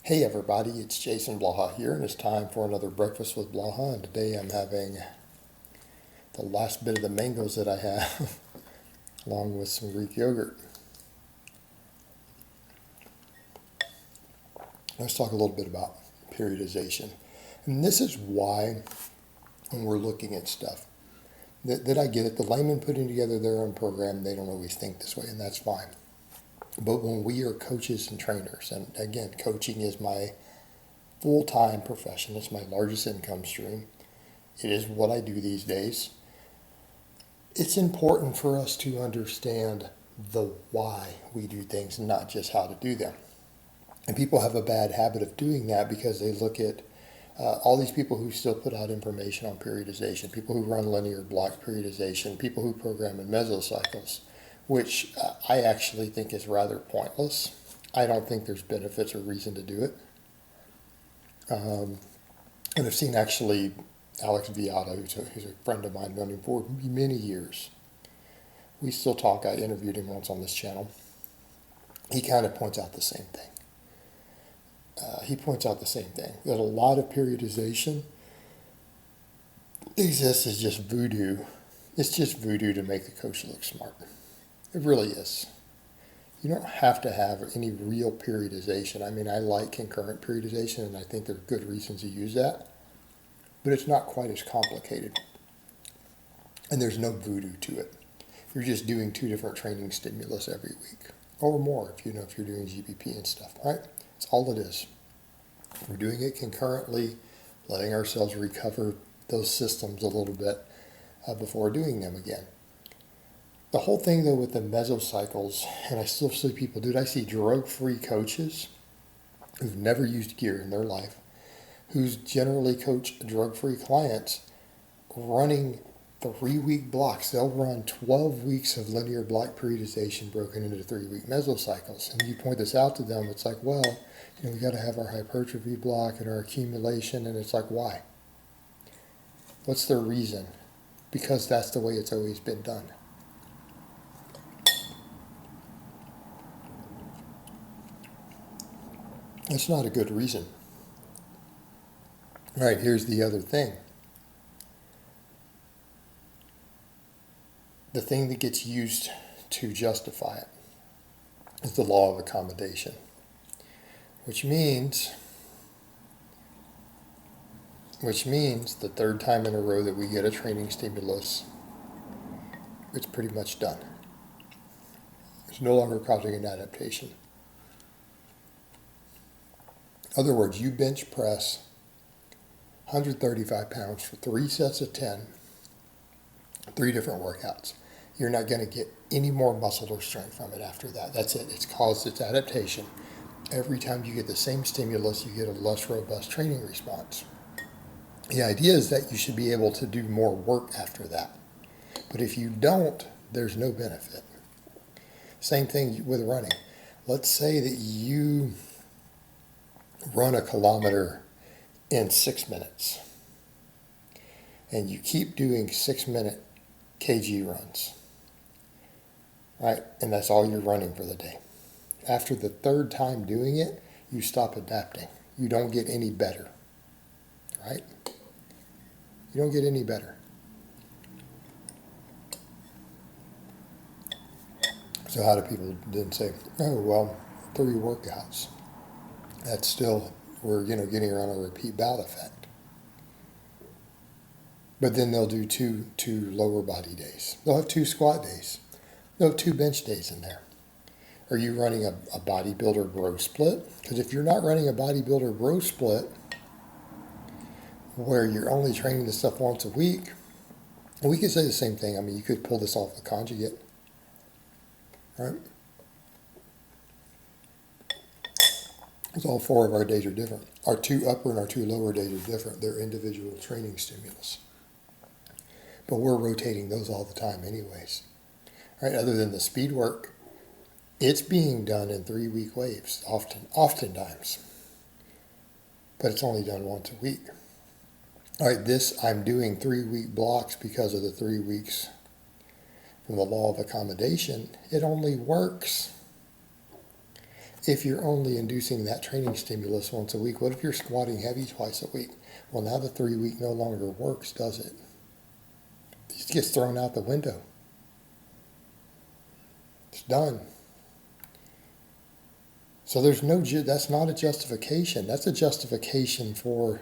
Hey everybody, it's Jason Blaha here, and it's time for another Breakfast with Blaha. And today I'm having the last bit of the mangoes that I have, along with some Greek yogurt. Let's talk a little bit about periodization. And this is why, when we're looking at stuff, that I get it. The layman putting together their own program, they don't always think this way, and that's fine. But when we are coaches and trainers, and again, coaching is my full-time profession, it's my largest income stream. It is what I do these days. It's important for us to understand the why we do things, not just how to do them. And people have a bad habit of doing that because they look at all these people who still put out information on periodization, people who run linear block periodization, people who program in mesocycles, which I actually think is rather pointless. I don't think there's benefits or reason to do it. And I've seen actually Alex Viada, who's a friend of mine, known him for many years. We still talk. I interviewed him once on this channel. He kind of points out the same thing. That a lot of periodization exists as just voodoo. It's just voodoo to make the coach look smart. It really is. You don't have to have any real periodization. I mean, I like concurrent periodization, and I think there are good reasons to use that. But it's not quite as complicated. And there's no voodoo to it. You're just doing 2 different training stimulus every week. Or more if you're doing GBP and stuff, right? That's all it is. We're doing it concurrently, letting ourselves recover those systems a little bit before doing them again. The whole thing, though, with the mesocycles, and I still see people do it, I see drug-free coaches who've never used gear in their life, who's generally coach drug-free clients, running 3-week blocks. They'll run 12 weeks of linear block periodization broken into 3-week mesocycles. And you point this out to them, it's like, well, we got to have our hypertrophy block and our accumulation, and it's like, why? What's their reason? Because that's the way it's always been done. That's not a good reason. All right, here's the other thing. The thing that gets used to justify it is the law of accommodation, which means the third time in a row that we get a training stimulus, it's pretty much done. It's no longer causing an adaptation. In other words, you bench press 135 pounds for 3 sets of 10, 3 different workouts. You're not going to get any more muscle or strength from it after that. That's it. It's caused its adaptation. Every time you get the same stimulus, you get a less robust training response. The idea is that you should be able to do more work after that. But if you don't, there's no benefit. Same thing with running. Let's say that you run a kilometer in 6 minutes, and you keep doing 6-minute kg runs, right? And that's all you're running for the day. After the 3rd time doing it, you stop adapting. You don't get any better, right? You don't get any better. So how do people then say, oh, well, 3 workouts? That's still, we're getting around a repeat bout effect. But then they'll do two lower body days. They'll have 2 squat days. They'll have 2 bench days in there. Are you running a bodybuilder bro split? Because if you're not running a bodybuilder bro split, where you're only training this stuff once a week, and we could say the same thing. I mean, you could pull this off the conjugate, right? Because all 4 of our days are different. Our 2 upper and our 2 lower days are different. They're individual training stimulus. But we're rotating those all the time anyways. Right? Other than the speed work, it's being done in 3-week waves, oftentimes. But it's only done once a week. All right, I'm doing 3-week blocks because of the 3 weeks from the law of accommodation. It only works if you're only inducing that training stimulus once a week? What if you're squatting heavy twice a week? Well, now the 3-week no longer works, does it? It gets thrown out the window. It's done. So that's not a justification. That's a justification for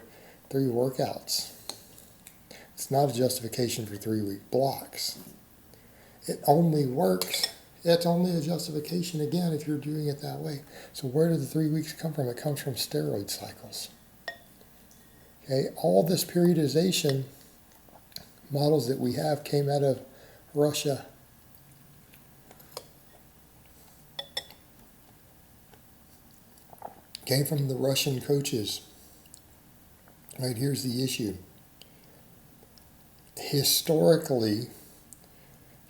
3 workouts. It's not a justification for 3-week blocks. It only works. It's only a justification, again, if you're doing it that way. So where do the 3 weeks come from? It comes from steroid cycles. Okay, all this periodization models that we have came out of Russia. Came from the Russian coaches. Right, here's the issue. Historically,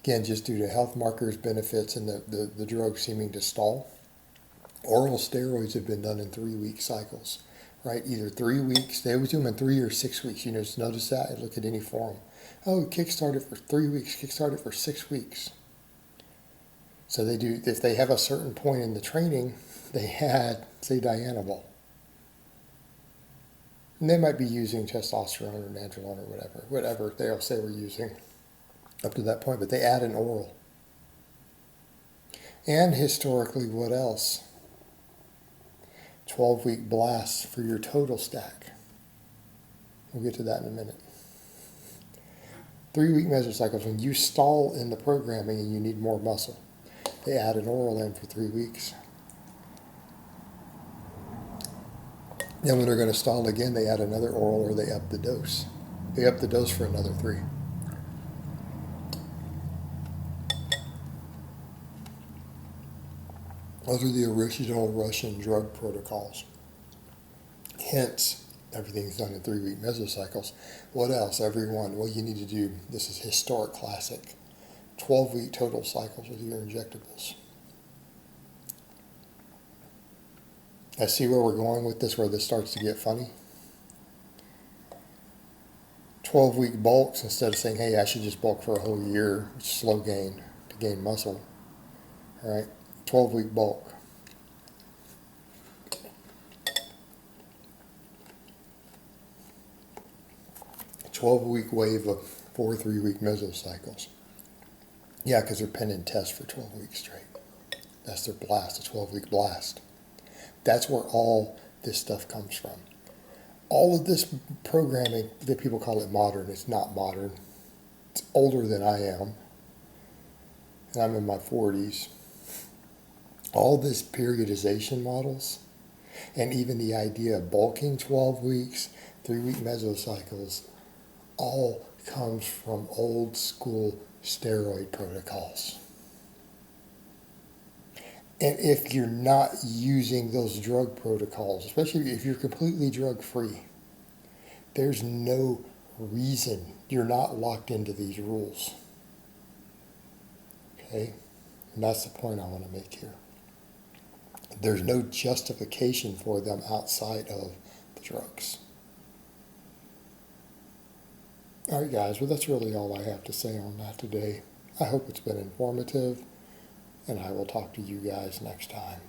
again, just due to health markers, benefits, and the drug seeming to stall, oral steroids have been done in 3-week cycles, right? Either 3 weeks, they always do them in 3 or 6 weeks. You just notice that, and look at any forum. Oh, kickstart it for 3 weeks, kickstart it for 6 weeks. So they do, if they have a certain point in the training, they had, say, Dianabol. And they might be using testosterone or nandrolone or whatever they'll say we're using up to that point, but they add an oral. And historically, what else? 12-week blasts for your total stack. We'll get to that in a minute. 3-week mesocycles, when you stall in the programming and you need more muscle, they add an oral in for 3 weeks. Then when they're going to stall again, they add another oral or they up the dose. They up the dose for another 3. Those are the original Russian drug protocols. Hence, everything's done in 3-week mesocycles. What else? Everyone, well, you need to do, this is historic classic, 12-week total cycles with your injectables. I see where we're going with this, where this starts to get funny. 12-week bulks, instead of saying, hey, I should just bulk for a whole year, slow gain to gain muscle. All right, 12-week bulk. 12-week wave of 4 3-week mesocycles. Yeah, because they're pen and test for 12 weeks straight. That's their blast, a 12-week blast. That's where all this stuff comes from. All of this programming, that people call it modern, it's not modern. It's older than I am. And I'm in my 40s. All this periodization models, and even the idea of bulking 12 weeks, 3-week mesocycles, all comes from old school steroid protocols. And if you're not using those drug protocols, especially if you're completely drug-free, there's no reason you're not locked into these rules. Okay? And that's the point I want to make here. There's no justification for them outside of the drugs. All right, guys, well, that's really all I have to say on that today. I hope it's been informative, and I will talk to you guys next time.